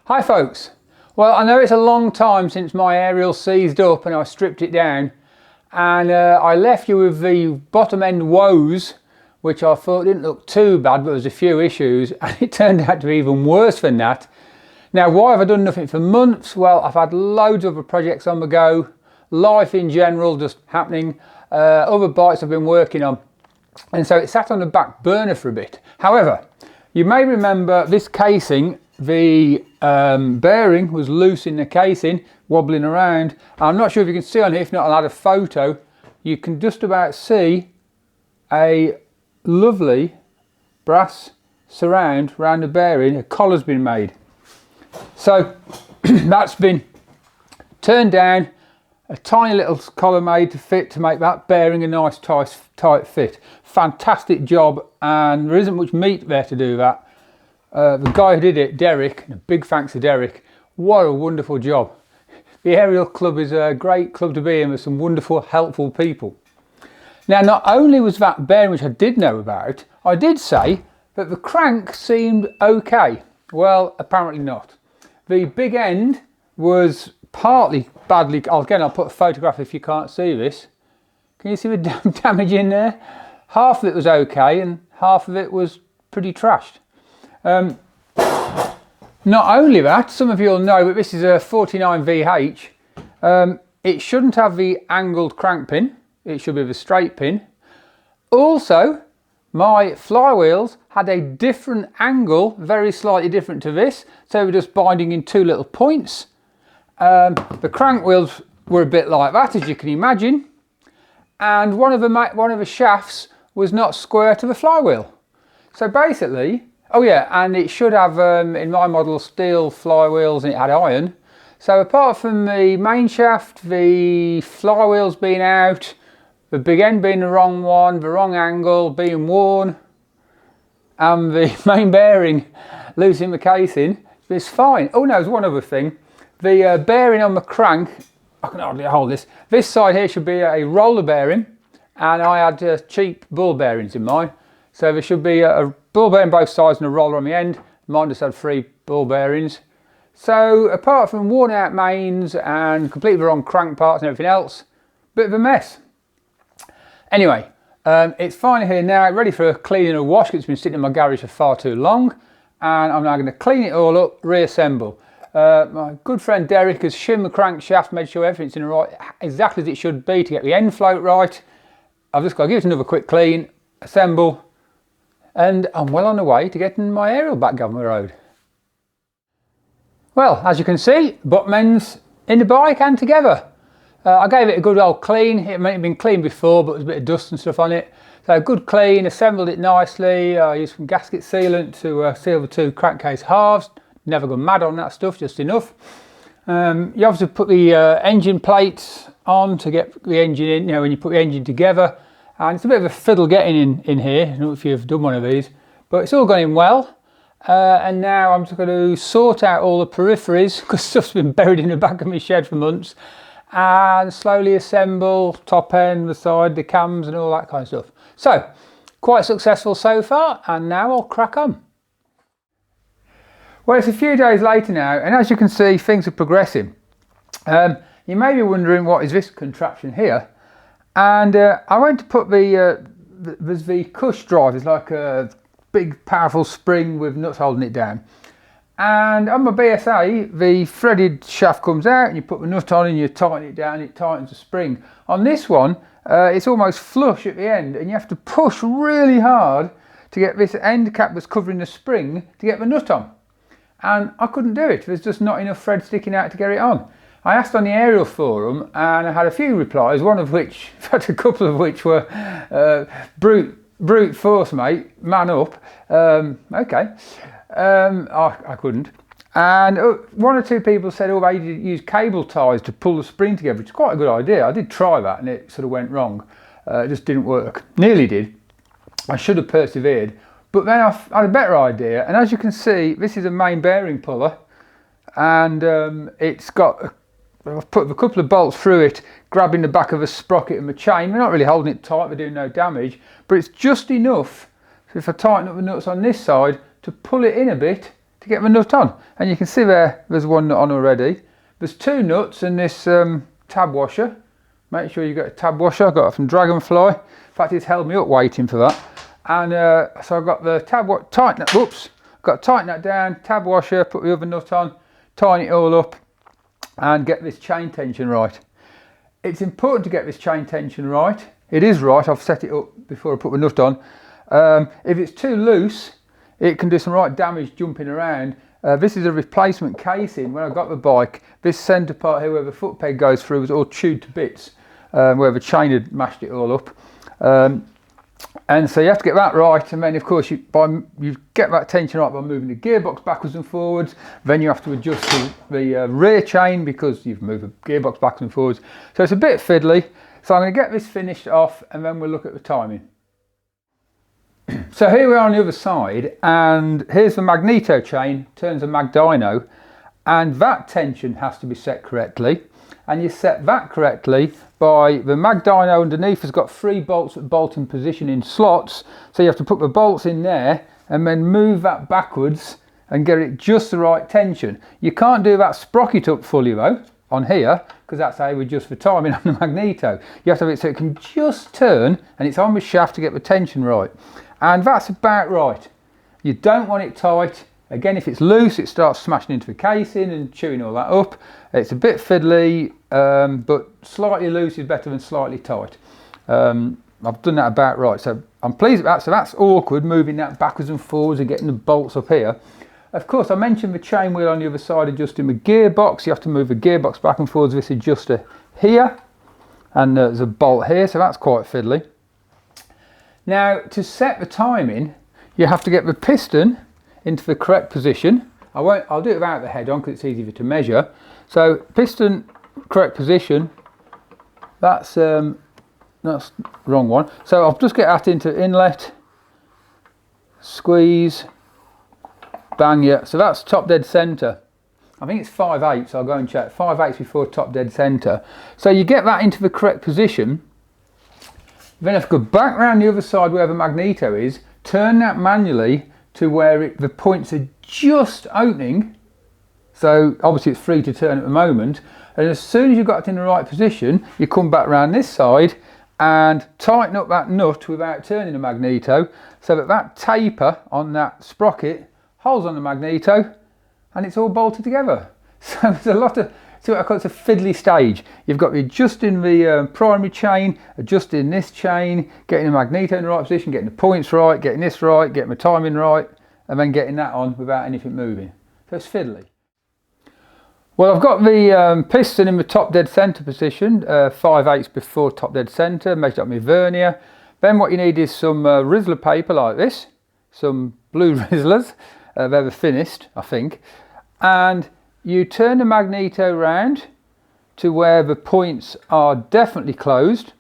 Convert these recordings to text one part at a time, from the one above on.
Hi folks. Well, I know it's a long time since my Ariel seized up and I stripped it down, and I left you with the bottom end woes, which I thought didn't look too bad, but there was a few issues, and it turned out to be even worse than that. Now, why have I done nothing for months? Well, I've had loads of other projects on the go, life in general just happening, other bikes I've been working on, and so it sat on the back burner for a bit. However, you may remember this casing, the bearing was loose in the casing, wobbling around. I'm not sure if you can see on here, if not I'll add a photo. You can just about see a lovely brass surround around the bearing. A collar's been made. So that's been turned down, a tiny little collar made to fit, to make that bearing a nice tight fit. Fantastic job, and there isn't much meat there to do that. The guy who did it, Derek, and a big thanks to Derek, what a wonderful job. The Ariel Club is a great club to be in with some wonderful, helpful people. Now, not only was that bearing, which I did know about, I did say that the crank seemed okay. Well, apparently not. The big end was partly badly, again I'll put a photograph if you can't see this. Can you see the damage in there? Half of it was okay and half of it was pretty trashed. Not only that, some of you will know that this is a 49VH. It shouldn't have the angled crank pin, it should be the straight pin. Also, my flywheels had a different angle, very slightly different to this, so we're just binding in two little points. The crank wheels were a bit like that, as you can imagine, and one of the shafts was not square to the flywheel. So basically, oh yeah, and it should have, in my model, steel flywheels, and it had iron. So apart from the main shaft, the flywheels being out, the big end being the wrong one, the wrong angle, being worn, and the main bearing loose in the casing, it's fine. Oh no, there's one other thing. The bearing on the crank, I can hardly hold this. This side here should be a roller bearing, and I had cheap ball bearings in mine. So there should be a ball bearing both sides and a roller on the end. Mine just had 3 ball bearings. So apart from worn out mains and completely wrong crank parts and everything else, bit of a mess. Anyway, it's fine here now, ready for a clean and a wash, because it's been sitting in my garage for far too long. And I'm now going to clean it all up, reassemble. My good friend Derek has shimmed the crankshaft, made sure everything's in the right, exactly as it should be to get the end float right. I've just got to give it another quick clean, assemble, and I'm well on the way to getting my Ariel back on the road. Well, as you can see, bottom ends in the bike and together. I gave it a good old clean. It may have been clean before, but there was a bit of dust and stuff on it. So good clean, assembled it nicely. I used some gasket sealant to seal the 2 crankcase halves. Never gone mad on that stuff, just enough. You obviously put the engine plates on to get the engine in, you know, when you put the engine together. And it's a bit of a fiddle getting in here. I don't know if you've done one of these, but it's all gone in well. And now I'm just going to sort out all the peripheries, because stuff's been buried in the back of my shed for months, and slowly assemble top end, the side, the cams and all that kind of stuff. So, quite successful so far, and now I'll crack on. Well, it's a few days later now, and as you can see, things are progressing. You may be wondering, what is this contraption here? And I went to put there's the cush drive. It's like a big powerful spring with nuts holding it down. And on my BSA, the threaded shaft comes out and you put the nut on and you tighten it down, it tightens the spring. On this one, it's almost flush at the end, and you have to push really hard to get this end cap that's covering the spring to get the nut on. And I couldn't do it. There's just not enough thread sticking out to get it on. I asked on the Ariel forum and I had a few replies, one of which, in fact a couple of which were brute force mate, man up. Okay, I couldn't. And 1 or 2 people said, oh, they use cable ties to pull the spring together, which is quite a good idea. I did try that and it sort of went wrong. It just didn't work. Nearly did. I should have persevered. But then I had a better idea, and as you can see, this is a main bearing puller, and it's got, I've put a couple of bolts through it, grabbing the back of a sprocket and the chain. We're not really holding it tight, we're doing no damage, but it's just enough, so if I tighten up the nuts on this side, to pull it in a bit to get my nut on. And you can see there's one nut on already. There's two nuts in this tab washer. Make sure you get a tab washer. I got it from Dragonfly. In fact, it's held me up waiting for that. And so I've got the tab washer, tighten that down, tab washer, put the other nut on, tighten it all up and get this chain tension right. It's important to get this chain tension right. It is right, I've set it up before I put the nut on. If it's too loose, it can do some right damage jumping around. This is a replacement casing. When I got the bike, this centre part here where the foot peg goes through was all chewed to bits, where the chain had mashed it all up. And so you have to get that right, and then of course you get that tension right by moving the gearbox backwards and forwards. Then you have to adjust the rear chain because you've moved the gearbox backwards and forwards. So it's a bit fiddly. So I'm going to get this finished off and then we'll look at the timing. So here we are on the other side, and here's the Magneto chain, turns a mag dyno, and that tension has to be set correctly. And you set that correctly by the mag dyno underneath has got 3 bolts that bolt in position in slots, so you have to put the bolts in there and then move that backwards and get it just the right tension. You can't do that sprocket up fully though on here, because that's how we adjust the timing on the Magneto. You have to have it so it can just turn and it's on the shaft to get the tension right. And that's about right. You don't want it tight. Again, if it's loose, it starts smashing into the casing and chewing all that up. It's a bit fiddly, but slightly loose is better than slightly tight. I've done that about right, so I'm pleased with that. So that's awkward, moving that backwards and forwards and getting the bolts up here. Of course, I mentioned the chain wheel on the other side adjusting the gearbox. You have to move the gearbox back and forwards with this adjuster here, and there's a bolt here, so that's quite fiddly. Now, to set the timing, you have to get the piston into the correct position. I'll do it without the head on because it's easier to measure. So piston correct position, that's wrong one. So I'll just get that into inlet, squeeze, bang, yeah. So that's top dead center. I think it's 5/8, so I'll go and check. 5/8 before top dead center. So you get that into the correct position. Then I have to go back around the other side where the Magneto is, turn that manually to where the points are just opening. So obviously it's free to turn at the moment. And as soon as you've got it in the right position, you come back around this side and tighten up that nut without turning the Magneto, so that that taper on that sprocket holds on the Magneto and it's all bolted together. So there's a lot of, so I call it a fiddly stage. You've got to be adjusting the primary chain, adjusting this chain, getting the Magneto in the right position, getting the points right, getting this right, getting the timing right, and then getting that on without anything moving. So it's fiddly. Well, I've got the piston in the top dead centre position, 5/8 before top dead centre, measured up my vernier. Then what you need is some Rizzler paper like this, some blue Rizzlers, they're the thinnest, I think, and you turn the Magneto round to where the points are definitely closed,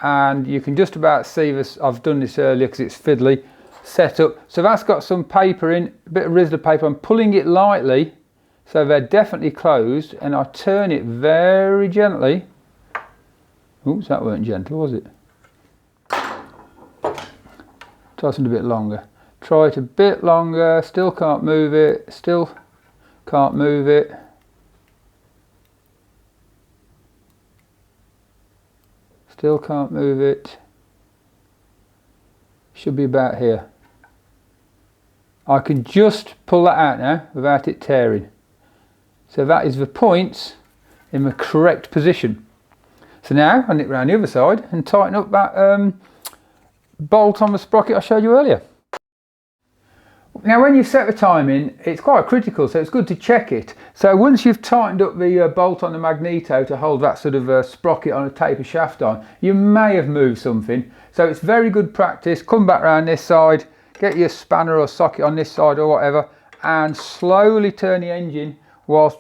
and you can just about see this. I've done this earlier because it's fiddly set up. So that's got some paper in, a bit of Rizzler paper. I'm pulling it lightly so they're definitely closed, and I turn it very gently. Oops, that weren't gentle, was it? Try something a bit longer. Try it a bit longer, still can't move it, still can't move it. Still can't move it. Should be about here. I can just pull that out now without it tearing. So that is the points in the correct position. So now I nip around the other side and tighten up that bolt on the sprocket I showed you earlier. Now when you've set the timing, it's quite critical, so it's good to check it. So once you've tightened up the bolt on the Magneto to hold that sort of sprocket on a taper shaft on, you may have moved something. So it's very good practice. Come back around this side, get your spanner or socket on this side or whatever, and slowly turn the engine whilst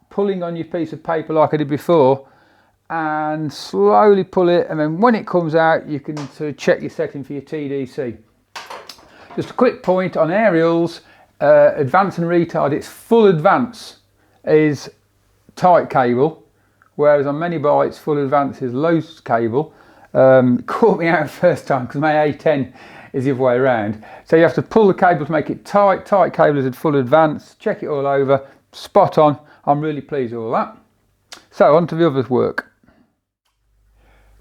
pulling on your piece of paper like I did before, and slowly pull it, and then when it comes out you can sort of check your setting for your TDC. Just a quick point on Ariels, advance and retard, its full advance is tight cable, whereas on many bikes full advance is loose cable. Caught me out first time because my A10 is the other way around. So you have to pull the cable to make it tight cable is at full advance, check it all over, spot on. I'm really pleased with all that. So on to the other work.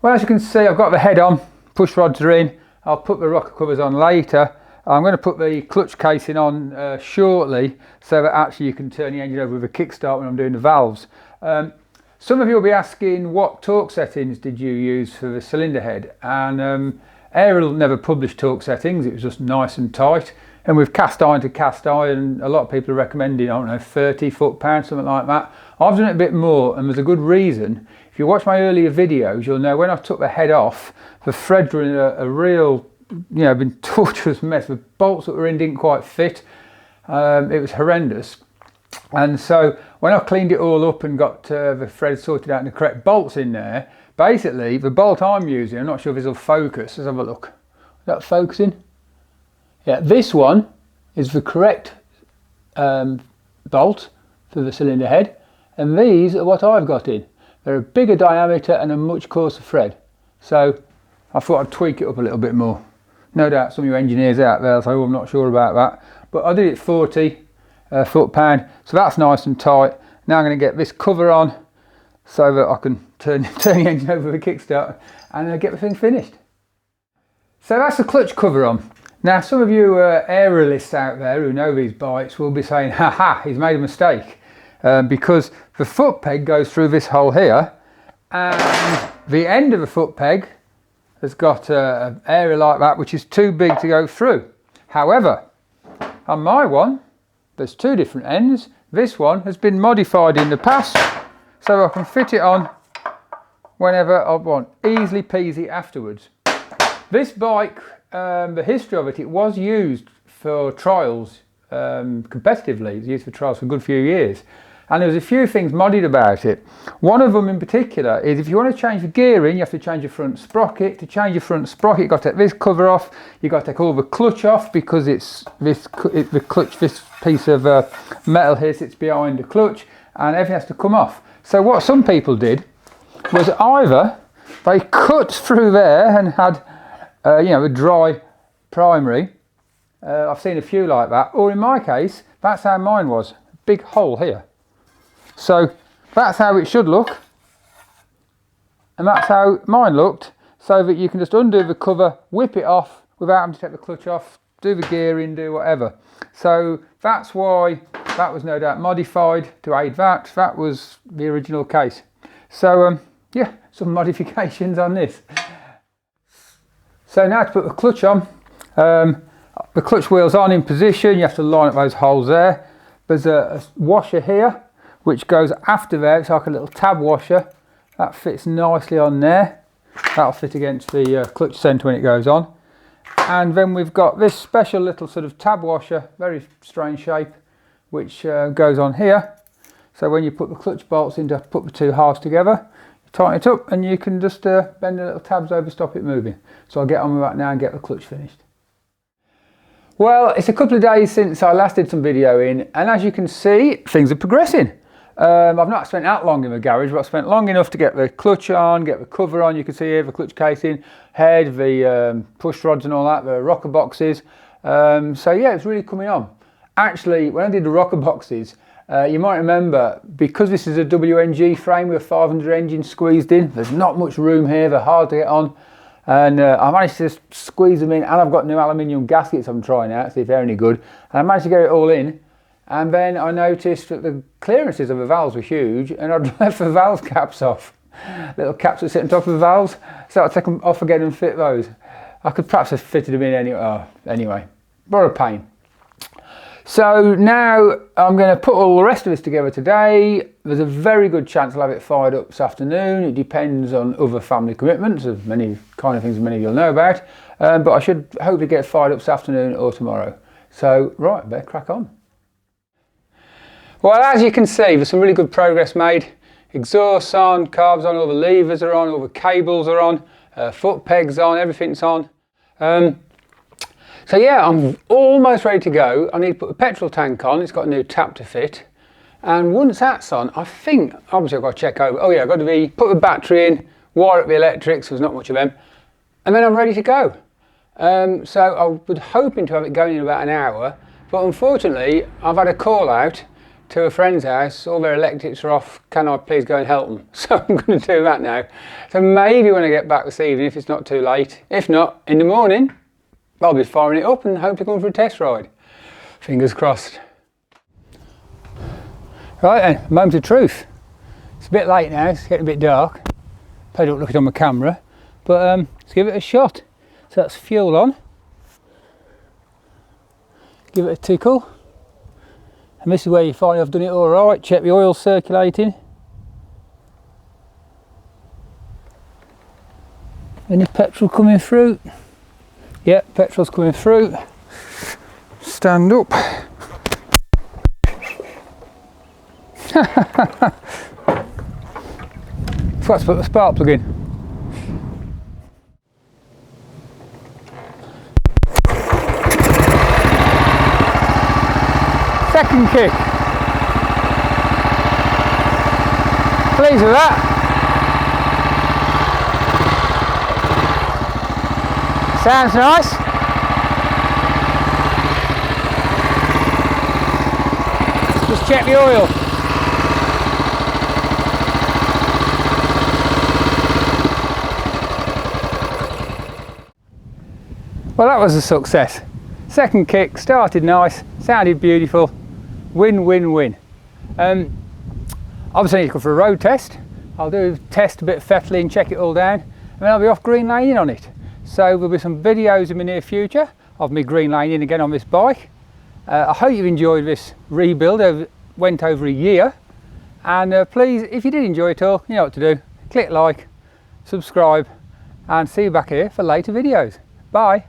Well, as you can see, I've got the head on, push rods are in. I'll put the rocker covers on later. I'm going to put the clutch casing on shortly, so that actually you can turn the engine over with a kickstart when I'm doing the valves. Some of you will be asking, what torque settings did you use for the cylinder head? And Ariel never published torque settings, it was just nice and tight. And with cast iron to cast iron, a lot of people are recommending, I don't know, 30 foot-pounds, something like that. I've done it a bit more, and there's a good reason. If you watch my earlier videos, you'll know when I took the head off, the threads were in a real, been torturous mess. The bolts that were in didn't quite fit. It was horrendous. And so when I cleaned it all up and got the threads sorted out and the correct bolts in there, basically the bolt I'm using, I'm not sure if this will focus. Let's have a look. Is that focusing? Yeah, this one is the correct bolt for the cylinder head, and these are what I've got in. They're a bigger diameter and a much coarser thread. So I thought I'd tweak it up a little bit more. No doubt some of you engineers out there will say, oh, I'm not sure about that. But I did it 40 foot-pound, so that's nice and tight. Now I'm going to get this cover on so that I can turn the engine over with a kickstart and get the thing finished. So that's the clutch cover on. Now some of you aerialists out there who know these bikes will be saying, haha, he's made a mistake. Because the foot peg goes through this hole here, and the end of the foot peg has got an area like that which is too big to go through. However, on my one, there's two different ends. This one has been modified in the past, so I can fit it on whenever I want, easily peasy afterwards. This bike, the history of it, it was used for trials competitively. It was used for trials for a good few years. And there was a few things modded about it. One of them in particular is if you want to change the gearing, you have to change your front sprocket. To change your front sprocket, you've got to take this cover off. You've got to take all the clutch off because this piece of metal here sits behind the clutch, and everything has to come off. So what some people did was either they cut through there and had a dry primary. I've seen a few like that. Or in my case, that's how mine was. Big hole here. So that's how it should look, and that's how mine looked, so that you can just undo the cover, whip it off without having to take the clutch off, do the gearing, do whatever. So that's why that was no doubt modified to aid that. That was the original case. So yeah, some modifications on this. So now to put the clutch on, the clutch wheel's on in position. You have to line up those holes there. There's a washer here which goes after there. It's like a little tab washer that fits nicely on there. That'll fit against the clutch centre when it goes on. And then we've got this special little sort of tab washer, very strange shape, which goes on here. So when you put the clutch bolts in to put the two halves together, you tighten it up and you can just bend the little tabs over, stop it moving. So I'll get on with that now and get the clutch finished. Well, it's a couple of days since I last did some video in, and as you can see, things are progressing. I've not spent that long in the garage, but I've spent long enough to get the clutch on, get the cover on. You can see here the clutch casing, head, the push rods and all that, the rocker boxes. So yeah, it's really coming on. Actually, when I did the rocker boxes, you might remember, because this is a WNG frame with a 500 engine squeezed in, there's not much room here, they're hard to get on. And I managed to squeeze them in, and I've got new aluminium gaskets I'm trying out, see if they're any good. And I managed to get it all in. And then I noticed that the clearances of the valves were huge, and I'd left the valve caps off. Little caps that sit on top of the valves, so I'd take them off again and fit those. I could perhaps have fitted them in anyway. What a pain. So now I'm going to put all the rest of this together today. There's a very good chance I'll have it fired up this afternoon. It depends on other family commitments, of many kind of things many of you'll know about. But I should hopefully get it fired up this afternoon or tomorrow. So right, better crack on. Well, as you can see, there's some really good progress made. Exhaust's on, carbs on, all the levers are on, all the cables are on, foot pegs on, everything's on. So yeah, I'm almost ready to go. I need to put the petrol tank on. It's got a new tap to fit. And once that's on, I think, obviously I've got to check over. Oh yeah, I've got to put the battery in, wire up the electrics, there's not much of them. And then I'm ready to go. So I was hoping to have it going in about an hour, but unfortunately I've had a call out to a friend's house. All their electrics are off. Can I please go and help them? So I'm going to do that now. So maybe when I get back this evening, if it's not too late. If not, in the morning, I'll be firing it up and hopefully going for a test ride. Fingers crossed. Right then, moment of truth. It's a bit late now, it's getting a bit dark. I don't look it on my camera, but let's give it a shot. So that's fuel on. Give it a tickle. And this is where you find I've done it all right. Check the oil circulating. Any petrol coming through? Yep, petrol's coming through. Stand up. Forgot to put the spark plug in. Second kick. Pleased with that. Sounds nice. Just check the oil. Well, that was a success. Second kick, started nice, sounded beautiful. Win, win, win. Obviously I need to go for a road test. I'll do a test, a bit of fettling, check it all down, and then I'll be off green laning on it. So there'll be some videos in the near future of me green laning again on this bike. I hope you've enjoyed this rebuild. Went over a year. And please, if you did enjoy it all, you know what to do. Click like, subscribe, and see you back here for later videos. Bye.